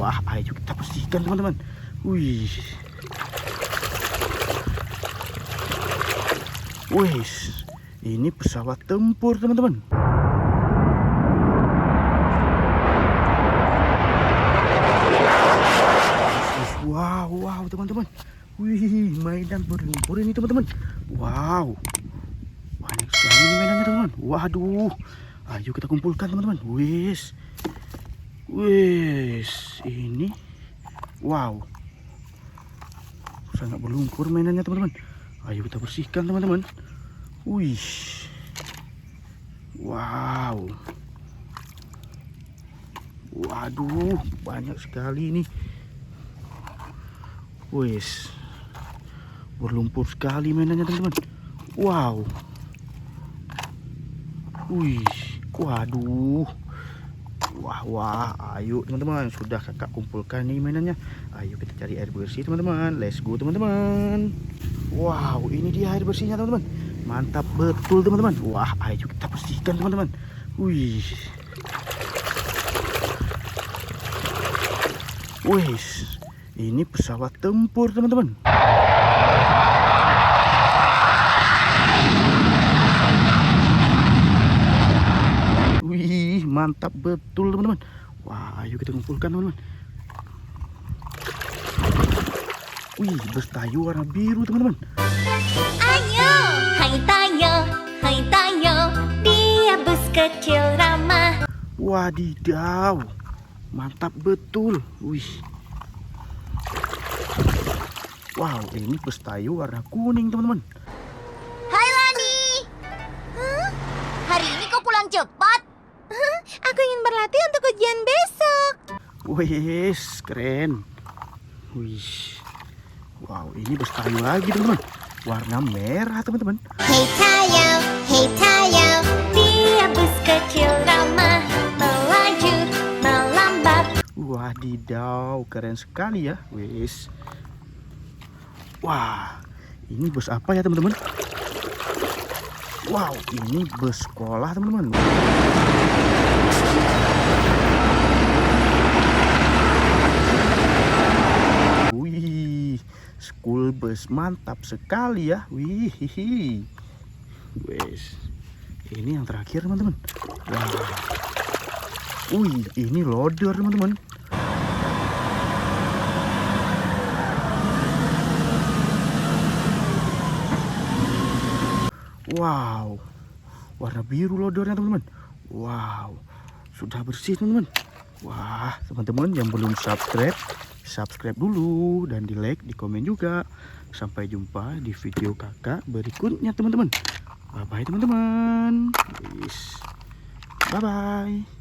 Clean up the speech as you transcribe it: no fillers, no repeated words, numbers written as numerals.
Wah, ayo kita bersihkan teman-teman. Wih. Wih, ini pesawat tempur teman-teman. Wow teman-teman. Wih, mainan berlumpur ini teman-teman. Wow, banyak sekali ini mainannya teman-teman. Waduh, ayo kita kumpulkan teman-teman. Wis, ini wow, sangat berlumpur mainannya teman-teman. Ayo kita bersihkan teman-teman. Wih, wow, waduh, banyak sekali ini. Wis, berlumpur sekali mainannya teman-teman. Wow, wih, waduh, wah, ayo teman-teman, sudah kakak kumpulkan nih mainannya. Ayo kita cari air bersih teman-teman. Let's go teman-teman. Wow, ini dia air bersihnya teman-teman. Mantap betul teman-teman. Wah, ayo kita bersihkan teman-teman. Wih, ini pesawat tempur teman-teman. Wih, mantap betul teman-teman. Wah, ayo kita kumpulkan teman-teman. Wih, bus Tayo warna biru teman-teman. Ayo, hai Tayo, dia bus kecil ramah. Wadidaw, mantap betul. Wih, wow, ini bus Tayo warna kuning teman-teman. Hai Lani. Hari ini kau pulang cepat? Aku ingin berlatih untuk ujian besok. Wih, keren. Wih, wow, ini bus Tayo lagi teman-teman. Warna merah teman-teman. Hey Tayo, dia bus kecil ramah, melaju, melambat. Wadidaw, keren sekali ya. Wis. Wah, ini bus apa ya teman-teman? Wow, ini bus sekolah teman-teman. Wih, school bus mantap sekali ya. Wih, wes. Ini yang terakhir teman-teman. Wah, wih, ini loader teman-teman. Wow, warna biru loadernya teman-teman. Wow, sudah bersih teman-teman. Wah, teman-teman yang belum subscribe dulu dan di like, di komen juga. Sampai jumpa di video kakak berikutnya teman-teman. Bye bye teman-teman. Bye bye.